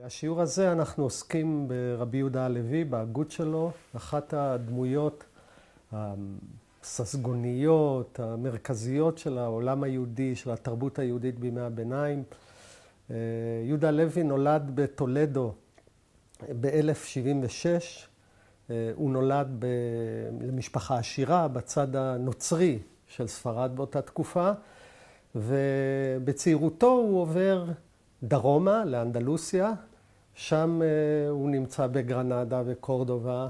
השיעור הזה אנחנו עוסקים ברבי יהודה הלוי, בהגות שלו, אחת הדמויות הססגוניות, המרכזיות של העולם היהודי, של התרבות היהודית בימי הביניים. יהודה הלוי נולד בטולדו ב-1076. הוא נולד למשפחה עשירה בצד הנוצרי של ספרד באותה תקופה, ובצעירותו הוא עובר דרומה, לאנדלוסיה. שם הוא נמצא בגרנדה וקורדובה,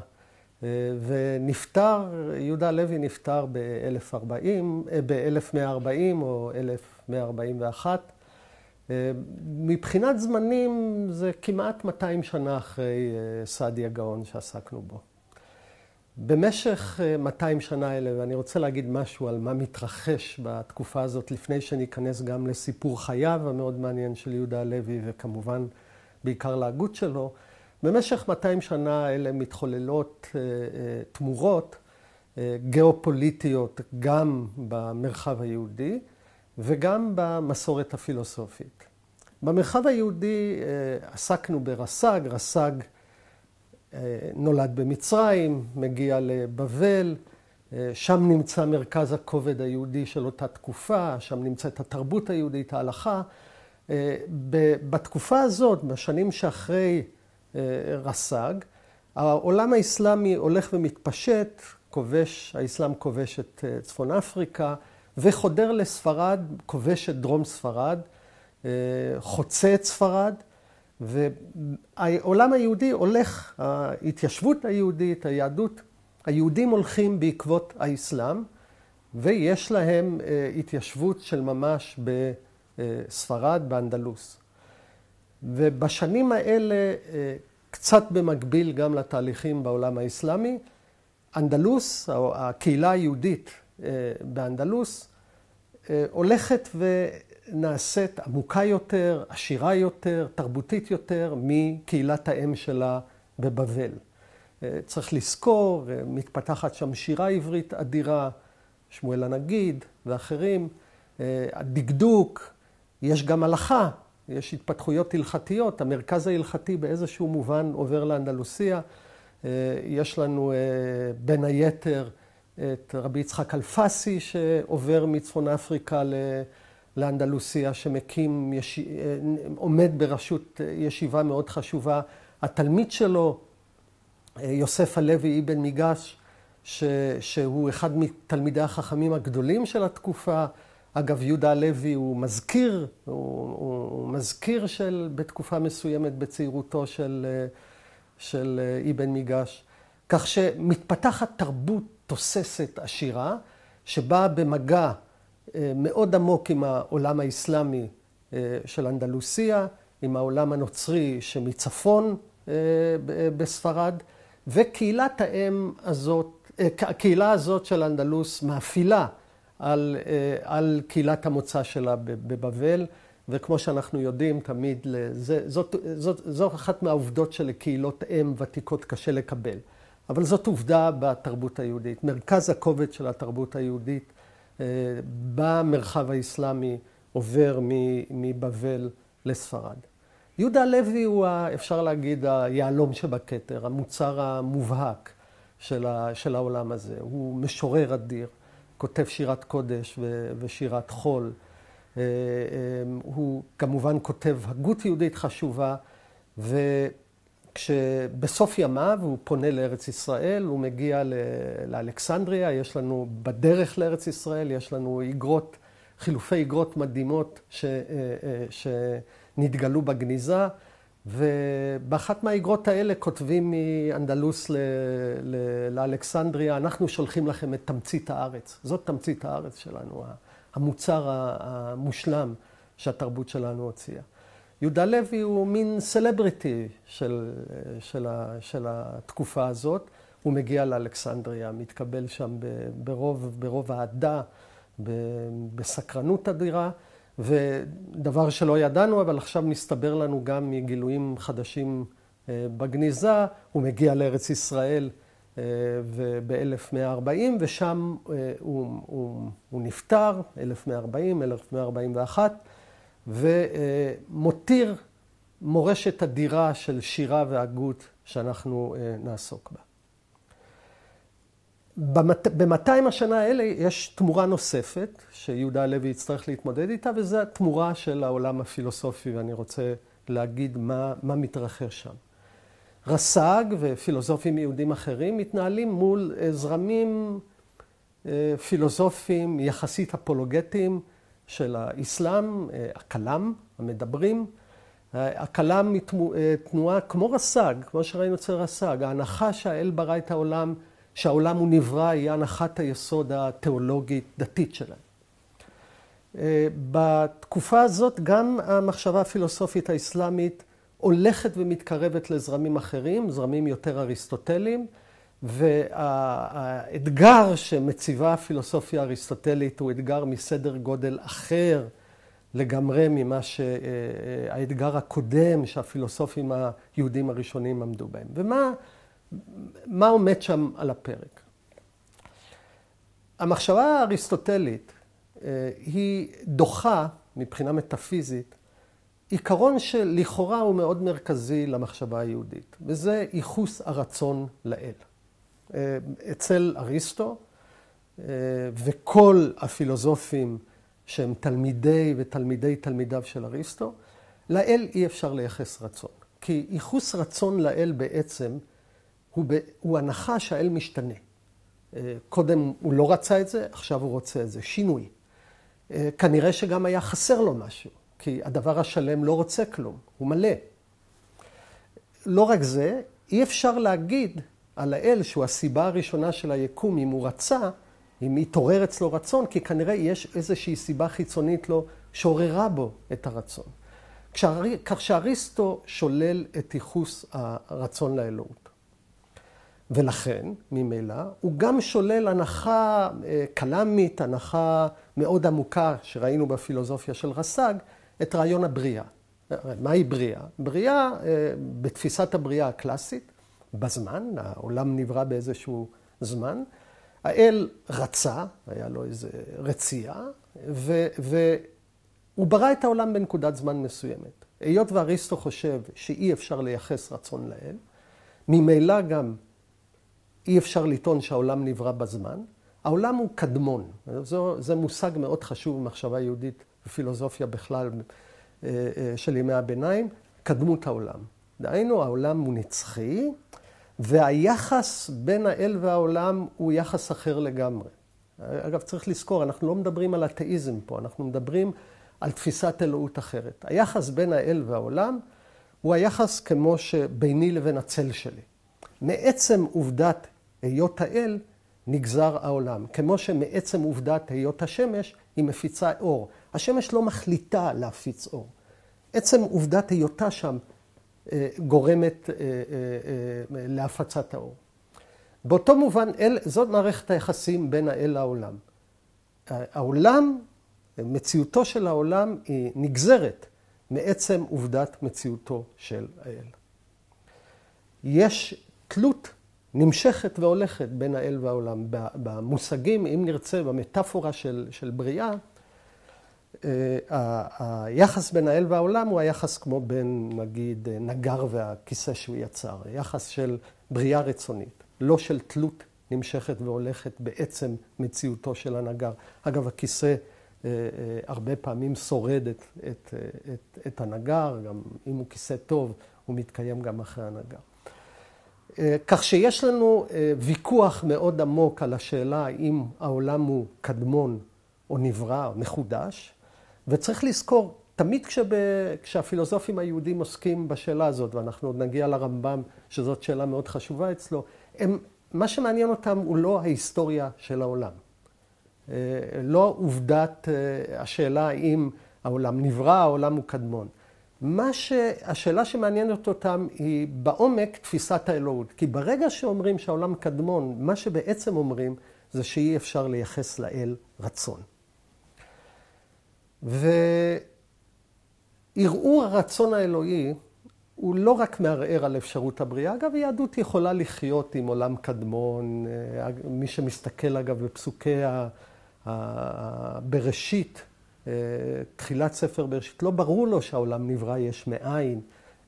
ונפטר, יהודה הלוי נפטר ב-1140 או 1141. מבחינת זמנים זה כמעט 200 שנה אחרי סעדיה גאון שעסקנו בו. במשך 200 שנה האלה, ואני רוצה להגיד משהו על מה מתרחש בתקופה הזאת, לפני שניכנס גם לסיפור חייו המאוד מעניין של יהודה הלוי, וכמובן בעיקר להגות שלו, במשך 200 שנה האלה מתחוללות תמורות גיאופוליטיות גם במרחב היהודי וגם במסורת הפילוסופית. במרחב היהודי עסקנו ברס"ג, רס"ג נולד במצרים, מגיע לבבל, שם נמצא מרכז הכובד היהודי של אותה תקופה, שם נמצאת התרבות היהודית, ההלכה. בתקופה הזאת, בשנים שאחרי רס"ג, העולם האסלאמי הולך ומתפשט, האסלאם כובש את צפון אפריקה, וחודר לספרד, כובש את דרום ספרד, חוצה את ספרד, והעולם היהודי הולך, ההתיישבות היהודית, היהודים הולכים בעקבות האסלאם, ויש להם התיישבות של ממש בספרד, באנדלוס. ובשנים האלה, קצת במקביל גם לתהליכים בעולם האסלאמי, אנדלוס, הקהילה היהודית באנדלוס, הולכת ונעשית עמוקה יותר, עשירה יותר, תרבותית יותר, מקהילת האם שלה בבבל. צריך לזכור, מתפתחת שם שירה עברית אדירה, שמואל הנגיד ואחרים, הדקדוק, יש גם הלכה, יש התפתחויות הלכתיות, המרכז ההלכתי באיזשהו מובן עובר לאנדלוסיה. יש לנו בין היתר את רבי יצחק אלפסי שעובר מצפון אפריקה לאנדלוסיה, שמקים, עומד בראשות ישיבה מאוד חשובה. התלמיד שלו, יוסף הלוי אבן מיגש, שהוא אחד מתלמידי החכמים הגדולים של התקופה. אגב, יהודה הלוי הוא מזכיר בתקופה מסוימת בצעירותו של אבן מיגש. כך שמתפתחת תרבות תוססת עשירה, שבאה במגע מאוד עמוק עם העולם האסלאמי של אנדלוסיה, עם העולם הנוצרי שמצפון בספרד, וקהילת האם הזאת, הקהילה הזאת של אנדלוס מאפילה על קהילת המוצא שלה בבבל, וכמו שאנחנו יודעים תמיד, זו אחת מהעובדות שלקהילות אם ותיקות קשה לקבל. אבל זאת עובדה בתרבות היהודית. מרכז הכובד של התרבות היהודית במרחב האסלאמי עובר מבבל לספרד. יהודה הלוי הוא, אפשר להגיד, היהלום שבכתר, המוצר המובהק של העולם הזה. הוא משורר אדיר, כותב שירת קודש ושירת חול. הוא כמובן כותב הגות יהודית חשובה, וכשבסוף ימיו הוא פונה לארץ ישראל, הוא מגיע לאלכסנדריה, יש לנו בדרך לארץ ישראל, יש לנו חילופי איגרות מדהימות שנתגלו בגניזה, ובאחת מהאיגרות האלה כותבים מאנדלוס לאלכסנדריה, אנחנו שולחים לכם את תמצית הארץ. זאת תמצית הארץ שלנו, המוצר המושלם שהתרבות שלנו הוציאה. יהודה הלוי הוא מין סלבריטי של התקופה הזאת. הוא מגיע לאלכסנדריה, מתקבל שם ברוב העדה, בסקרנות אדירה, ודבר שלא ידענו, אבל עכשיו מסתבר לנו גם מגילויים חדשים בגניזה. הוא מגיע לארץ ישראל ב-1140, ושם הוא נפטר, 1140, 1141, ומותיר מורשת אדירה של שירה והגות שאנחנו נעסוק בה. ב-200 השנה האלה יש תמורה נוספת שיהודה הלוי יצטרך להתמודד איתה, וזו התמורה של העולם הפילוסופי, ואני רוצה להגיד מה מתרחש שם. רס"ג ופילוסופים יהודים אחרים מתנהלים מול זרמים פילוסופיים יחסית אפולוגטיים של האסלאם, הכלם, המדברים. הכלם תנועה כמו רס"ג, כמו שראינו אצל רס"ג, ההנחה שהאל ברא את העולם, שהעולם הוא נברא, היא הנחת היסוד התיאולוגית דתית שלהם. בתקופה הזאת גם המחשבה הפילוסופית האסלאמית הולכת ומתקרבת לזרמים אחרים, זרמים יותר אריסטוטליים, והאתגר שמציבה הפילוסופיה האריסטוטלית הוא אתגר מסדר גודל אחר לגמרי ממה שהאתגר הקודם שהפילוסופים היהודים הראשונים עמדו בהם. ומה עומד שם על הפרק? המחשבה האריסטוטלית היא דוחה מבחינה מטאפיזית עיקרון שלכאורה הוא מאוד מרכזי למחשבה היהודית, וזה ייחוס הרצון לאל. אצל אריסטו וכל הפילוסופים שהם תלמידי ותלמידי תלמידיו של אריסטו, לאל אי אפשר לייחס רצון. כי ייחוס רצון לאל בעצם הוא הנחה שהאל משתנה. קודם הוא לא רצה את זה, עכשיו הוא רוצה את זה. שינוי. כנראה שגם היה חסר לו משהו, כי הדבר השלם לא רוצה כלום, הוא מלא. לא רק זה, אי אפשר להגיד על האל שהוא הסיבה הראשונה של היקום, אם הוא רצה, אם התעורר אצלו רצון, כי כנראה יש איזושהי סיבה חיצונית לו שעוררה בו את הרצון. כך שאריסטו שולל את ייחוס הרצון לאלוהות. ולכן, ממילא, הוא גם שולל הנחה כלמית, הנחה מאוד עמוקה שראינו בפילוסופיה של רס"ג, את רעיון הבריאה. מהי בריאה? בריאה, בתפיסת הבריאה הקלאסית, בזמן, העולם נברא באיזשהו זמן, האל רצה, היה לו איזו רצייה, והוא ברא את העולם בנקודת זמן מסוימת. היות ואריסטו חושב שאי אפשר לייחס רצון לאל, ממילא גם אי אפשר לטעון שהעולם נברא בזמן, העולם הוא קדמון. זה מושג מאוד חשוב במחשבה יהודית ופילוסופיה בכלל של ימי הביניים, קדמות העולם. דהיינו, העולם הוא נצחי, והיחס בין האל והעולם הוא יחס אחר לגמרי. אגב, צריך לזכור, אנחנו לא מדברים על התאיזם פה, אנחנו מדברים על תפיסת אלוהות אחרת. היחס בין האל והעולם הוא היחס כמו שביני לבין הצל שלי. מעצם עובדת היות האל נגזר העולם, כמו שמעצם עובדת היות השמש היא מפיצה אור. השמש לא מחליטה להפיץ אור. עצם עובדת היותה שם גורמת להפצת האור. באותו מובן, זאת מערכת היחסים בין האל לעולם. העולם, מציאותו של העולם היא נגזרת מעצם עובדת מציאותו של האל. יש תלות נמשכת והולכת בין האל והעולם. במושגים, אם נרצה, במטאפורה של בריאה, היחס בין האל והעולם הוא היחס כמו בין, נגיד, נגר והכיסא שהוא יצר. יחס של בריאה רצונית, לא של תלות נמשכת והולכת בעצם מציאותו של הנגר. אגב, הכיסא הרבה פעמים שורד את הנגר, גם אם הוא כיסא טוב, הוא מתקיים גם אחרי הנגר. כך שיש לנו ויכוח מאוד עמוק על השאלה האם העולם הוא קדמון או נברא או מחודש, וצריך לזכור, תמיד כשהפילוסופים היהודים עוסקים בשאלה הזאת, ואנחנו עוד נגיע לרמב"ם, שזאת שאלה מאוד חשובה אצלו, מה שמעניין אותם הוא לא ההיסטוריה של העולם. לא עובדת השאלה האם העולם נברא, העולם הוא קדמון. השאלה שמעניינת אותם היא בעומק תפיסת האלוהות. כי ברגע שאומרים שהעולם קדמון, מה שבעצם אומרים זה שאי אפשר לייחס לאל רצון. וערעור הרצון האלוהי הוא לא רק מערער על אפשרות הבריאה. אגב, היהדות יכולה לחיות עם עולם קדמון. מי שמסתכל אגב בפסוקי בראשית, תחילת ספר בראשית, לא ברור לו שהעולם נברא יש מאין,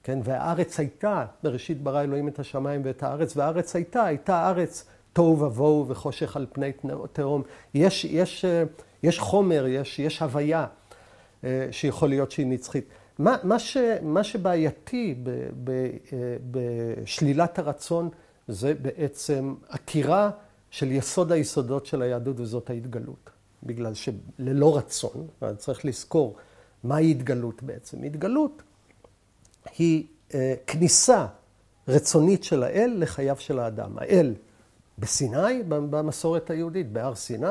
כן? והארץ הייתה, בראשית ברא אלוהים את השמיים ואת הארץ, והארץ הייתה ארץ תוהו ובוהו וחושך על פני תהום. יש חומר, יש הוויה שיכול להיות שהיא נצחית. מה שבעייתי בשלילת הרצון זה בעצם עקירה של יסוד היסודות של היהדות, וזאת ההתגלות. בגלל שללא רצון, צריך לזכור מהי התגלות בעצם. התגלות היא כניסה רצונית של האל לחייו של האדם. האל בסיני, במסורת היהודית, בהר סיני,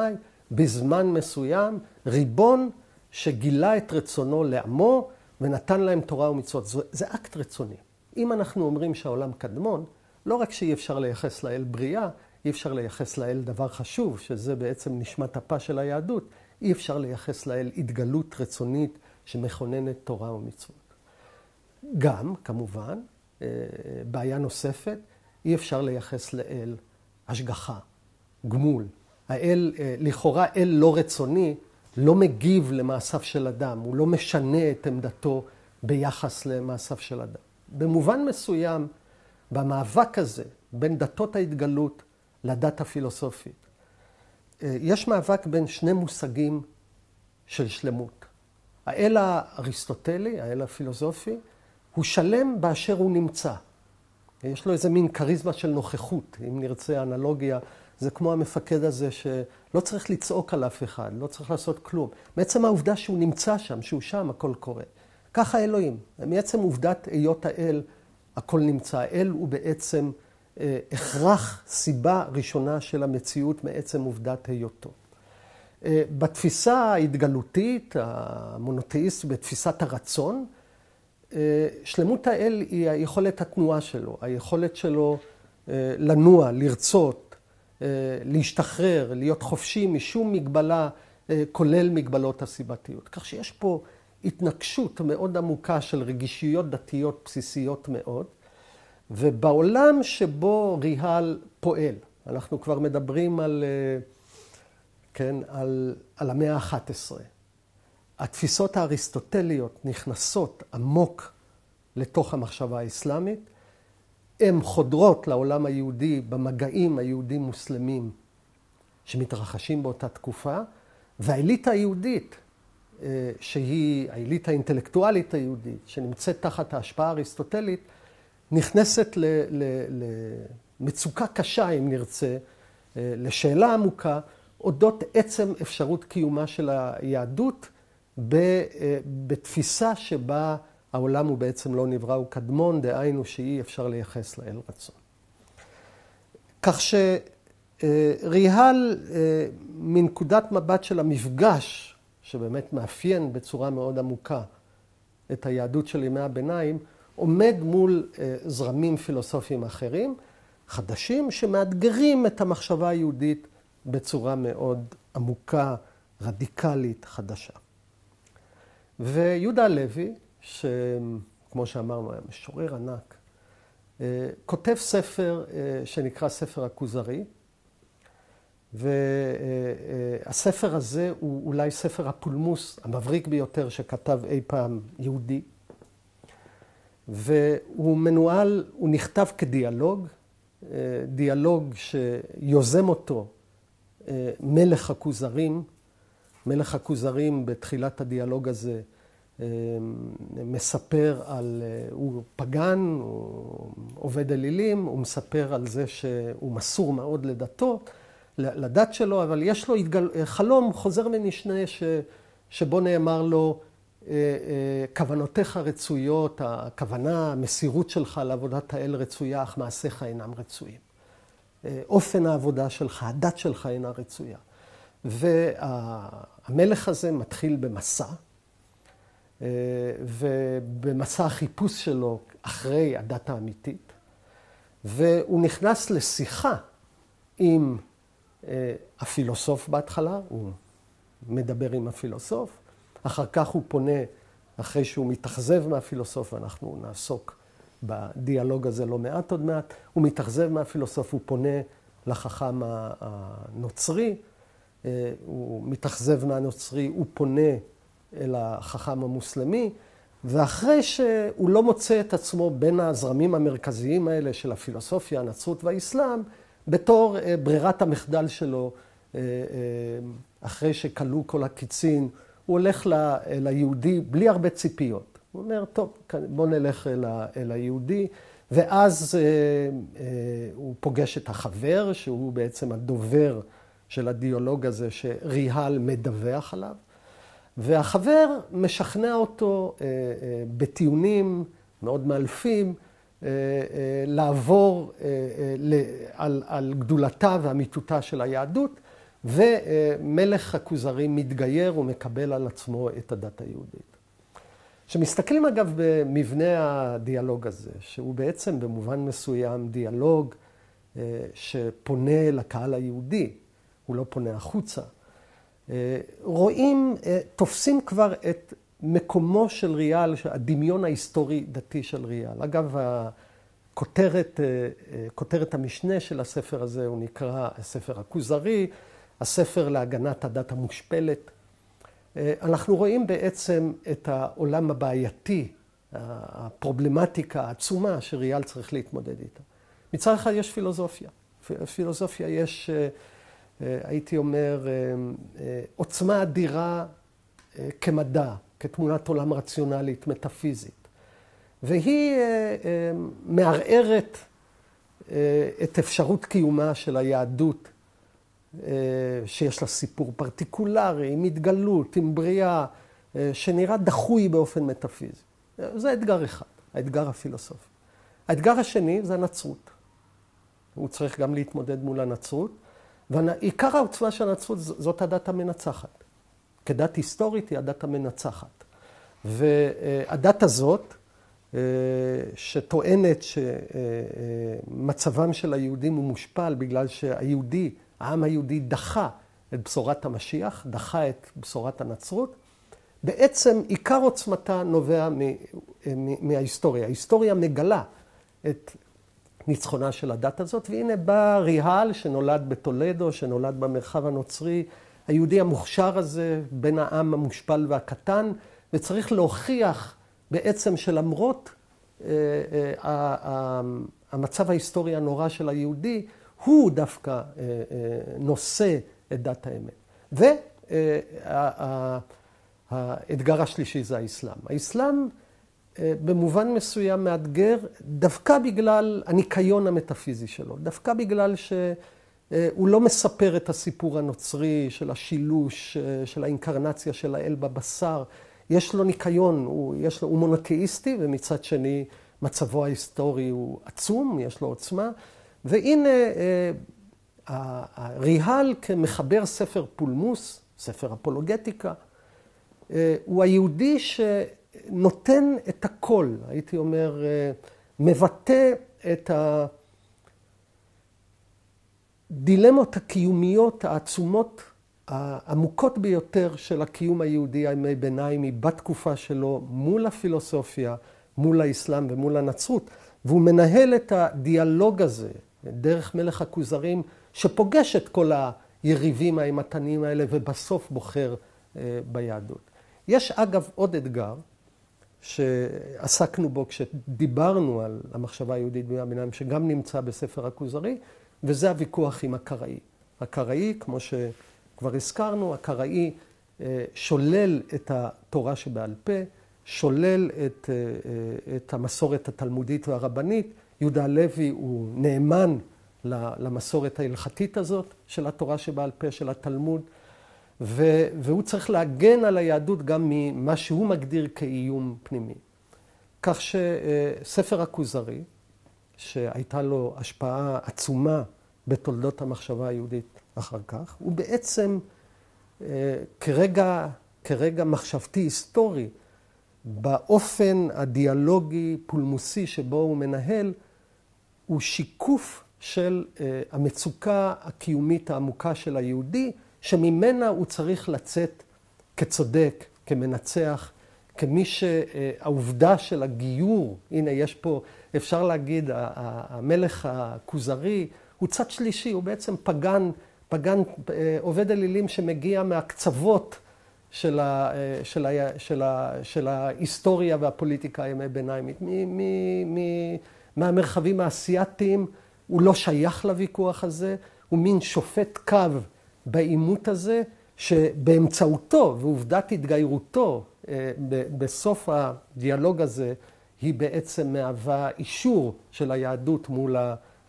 בזמן מסוים, ריבון שגילה את רצונו לעמו ונתן להם תורה ומצוות. זה אקט רצוני. אם אנחנו אומרים שהעולם קדמון, לא רק שאי אפשר לייחס לאל בריאה, אי אפשר לייחס לאל דבר חשוב, שזה בעצם נשמת אפה של היהדות, אי אפשר לייחס לאל התגלות רצונית שמכוננת תורה ומצוות. גם, כמובן, בעיה נוספת, אי אפשר לייחס לאל השגחה, גמול. האל, לכאורה אל לא רצוני, לא מגיב למעשיו של אדם, הוא לא משנה את עמדתו ביחס למעשיו של אדם. במובן מסוים, במאבק הזה, בין דתות ההתגלות לדת הפילוסופית, יש מאבק בין שני מושגים של שלמות. האל האריסטוטלי, האל הפילוסופי, הוא שלם באשר הוא נמצא. יש לו איזה מין קריזמה של נוכחות, אם נרצה אנלוגיה, זה כמו המפקד הזה שלא צריך לצעוק על אף אחד, לא צריך לעשות כלום. בעצם העובדה שהוא נמצא שם, שהוא שם, הכל קורה. ככה אלוהים. מעצם עובדת היות האל, הכל נמצא. האל הוא בעצם הכרח, סיבה ראשונה של המציאות מעצם עובדת היותו. בתפיסה ההתגלותית, המונותאיסטית, בתפיסת הרצון, שלמות האל היא היכולת התנועה שלו, היכולת שלו לנוע, לרצות, להשתחרר, להיות חופשי משום מגבלה, כולל מגבלות הסיבתיות. כך שיש פה התנגשות מאוד עמוקה של רגישויות דתיות בסיסיות מאוד, ובעולם שבו ריהל פועל, אנחנו כבר מדברים על המאה ה-11. התפיסות האריסטוטליות נכנסות עמוק לתוך המחשבה האסלאמית, הן חודרות לעולם היהודי במגעים היהודים-מוסלמים שמתרחשים באותה תקופה, והאליטה היהודית, שהיא האליטה האינטלקטואלית היהודית, שנמצאת תחת ההשפעה האריסטוטלית, נכנסת למצוקה קשה, אם נרצה, לשאלה עמוקה, אודות עצם אפשרות קיומה של היהדות, בתפיסה שבה העולם הוא בעצם לא נברא, הוא קדמון, דהיינו שאי אפשר לייחס לאל רצון. כך שריהל, מנקודת מבט של המפגש, שבאמת מאפיין בצורה מאוד עמוקה את היהדות של ימי הביניים, עומד מול זרמים פילוסופיים אחרים, חדשים, שמאתגרים את המחשבה היהודית בצורה מאוד עמוקה, רדיקלית, חדשה. ויהודה הלוי, שכמו שאמרנו, היה משורר ענק, כותב ספר שנקרא ספר הכוזרי, והספר הזה הוא אולי ספר הפולמוס המבריק ביותר שכתב אי פעם יהודי, והוא מנוהל, הוא נכתב כדיאלוג, דיאלוג שיוזם אותו מלך הכוזרים. מלך הכוזרים בתחילת הדיאלוג הזה מספר על, הוא פגן, הוא עובד אלילים, הוא מספר על זה שהוא מסור מאוד לדתו, לדת שלו, אבל יש לו חלום חוזר ונשנה שבו נאמר לו, כוונותיך רצויות, הכוונה, המסירות שלך לעבודת האל רצויה, אך מעשיך אינם רצויים. אופן העבודה שלך, הדת שלך אינה רצויה. והמלך הזה מתחיל במסע, ובמסע החיפוש שלו אחרי הדת האמיתית, והוא נכנס לשיחה עם הפילוסוף בהתחלה, הוא מדבר עם הפילוסוף, אחר כך הוא פונה, אחרי שהוא מתאכזב מהפילוסוף, ואנחנו נעסוק בדיאלוג הזה לא מעט עוד מעט, הוא מתאכזב מהפילוסוף, הוא פונה לחכם הנוצרי, הוא מתאכזב מהנוצרי, הוא פונה אל החכם המוסלמי, ואחרי שהוא לא מוצא את עצמו בין הזרמים המרכזיים האלה של הפילוסופיה, הנצרות והאסלאם, בתור ברירת המחדל שלו, אחרי שכלו כל הקיצין, הוא הולך ליהודי בלי הרבה ציפיות. הוא אומר, טוב, בוא נלך אל היהודי, ואז הוא פוגש את החבר, שהוא בעצם הדובר של הדיאלוג הזה שריהל מדווח עליו. והחבר משכנע אותו בטיעונים מאוד מאלפים, לעבור על גדולתה ואמיתותה של היהדות, ומלך הכוזרים מתגייר ומקבל על עצמו את הדת היהודית. כשמסתכלים אגב במבנה הדיאלוג הזה, שהוא בעצם במובן מסוים דיאלוג שפונה לקהל היהודי, הוא לא פונה החוצה, רואים, תופסים כבר את מקומו של ריאל, הדמיון ההיסטורי-דתי של ריאל. אגב, כותרת המשנה של הספר הזה הוא נקרא הספר הכוזרי, הספר להגנת הדת המושפלת. אנחנו רואים בעצם את העולם הבעייתי, הפרובלמטיקה העצומה שריאל צריך להתמודד איתה. מצד אחד יש פילוסופיה. פילוסופיה יש, הייתי אומר, עוצמה אדירה כמדע, כתמונת עולם רציונלית, מטאפיזית. והיא מערערת את אפשרות קיומה של היהדות, שיש לה סיפור פרטיקולרי, עם התגלות, עם בריאה, שנראה דחוי באופן מטאפיזי. זה אתגר אחד, האתגר הפילוסופי. האתגר השני זה הנצרות. הוא צריך גם להתמודד מול הנצרות, ועיקר העוצמה של הנצרות זאת הדת המנצחת. כדת היסטורית היא הדת המנצחת. והדת הזאת, שטוענת שמצבם של היהודים הוא מושפל בגלל שהיהודי, העם היהודי דחה את בשורת המשיח, דחה את בשורת הנצרות, בעצם עיקר עוצמתה נובע מההיסטוריה. ההיסטוריה מגלה את ניצחונה של הדת הזאת, והנה בא ריהל שנולד בטולדו, שנולד במרחב הנוצרי, היהודי המוכשר הזה בין העם המושפל והקטן, וצריך להוכיח בעצם שלמרות המצב ההיסטורי הנורא של היהודי, הוא דווקא נושא את דת האמת. והאתגר השלישי זה האסלאם. האסלאם במובן מסוים מאתגר דווקא בגלל הניקיון המטאפיזי שלו, דווקא בגלל שהוא לא מספר את הסיפור הנוצרי של השילוש, של האינקרנציה של האל בבשר. יש לו ניקיון, הוא מונותאיסטי, ומצד שני מצבו ההיסטורי הוא עצום, יש לו עוצמה. והנה ריהל כמחבר ספר פולמוס, ספר אפולוגטיקה, הוא היהודי שנותן את הכל, הייתי אומר, מבטא את הדילמות הקיומיות העצומות, העמוקות ביותר של הקיום היהודי הימי ביניים, היא בתקופה שלו מול הפילוסופיה, מול האסלאם ומול הנצרות. והוא מנהל את הדיאלוג הזה, דרך מלך הכוזרים, שפוגש את כל היריבים האימתניים האלה, ובסוף בוחר ביהדות. יש אגב עוד אתגר, שעסקנו בו כשדיברנו על המחשבה היהודית בימי הביניים, שגם נמצא בספר הכוזרי, וזה הוויכוח עם הקראי. הקראי, כמו שכבר הזכרנו, הקראי שולל את התורה שבעל פה, שולל את המסורת התלמודית והרבנית. יהודה הלוי הוא נאמן למסורת ההלכתית הזאת של התורה שבעל פה, של התלמוד, והוא צריך להגן על היהדות גם ממה שהוא מגדיר כאיום פנימי. כך שספר הכוזרי, שהייתה לו השפעה עצומה בתולדות המחשבה היהודית אחר כך, הוא בעצם כרגע מחשבתי היסטורי, באופן הדיאלוגי פולמוסי שבו הוא מנהל, הוא שיקוף של המצוקה הקיומית העמוקה של היהודי, שממנה הוא צריך לצאת כצודק, כמנצח, כמי שהעובדה של הגיור, הנה יש פה, אפשר להגיד, המלך הכוזרי, הוא צד שלישי, הוא בעצם פגן עובד אלילים שמגיע מהקצוות של ההיסטוריה והפוליטיקה הימי ביניימית. מהמרחבים האסייתיים, הוא לא שייך לוויכוח הזה, הוא מין שופט קו בעימות הזה, שבאמצעותו ועובדת התגיירותו בסוף הדיאלוג הזה, היא בעצם מהווה אישור של היהדות מול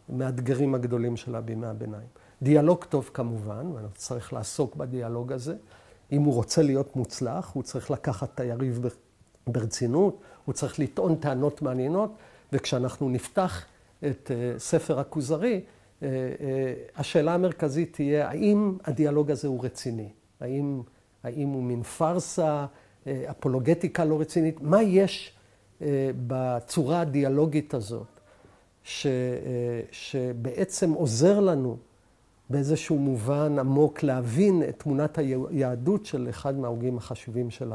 המאתגרים הגדולים שלה בימי הביניים. דיאלוג טוב כמובן, ואנחנו צריך לעסוק בדיאלוג הזה. אם הוא רוצה להיות מוצלח, הוא צריך לקחת את היריב ברצינות, הוא צריך לטעון טענות מעניינות, וכשאנחנו נפתח את ספר הכוזרי, השאלה המרכזית תהיה, האם הדיאלוג הזה הוא רציני? האם הוא מין פרסה, אפולוגטיקה לא רצינית? מה יש בצורה הדיאלוגית הזאת, שבעצם עוזר לנו באיזשהו מובן עמוק להבין את תמונת היהדות של אחד מההוגים החשובים של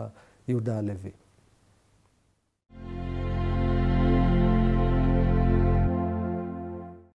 יהודה הלוי?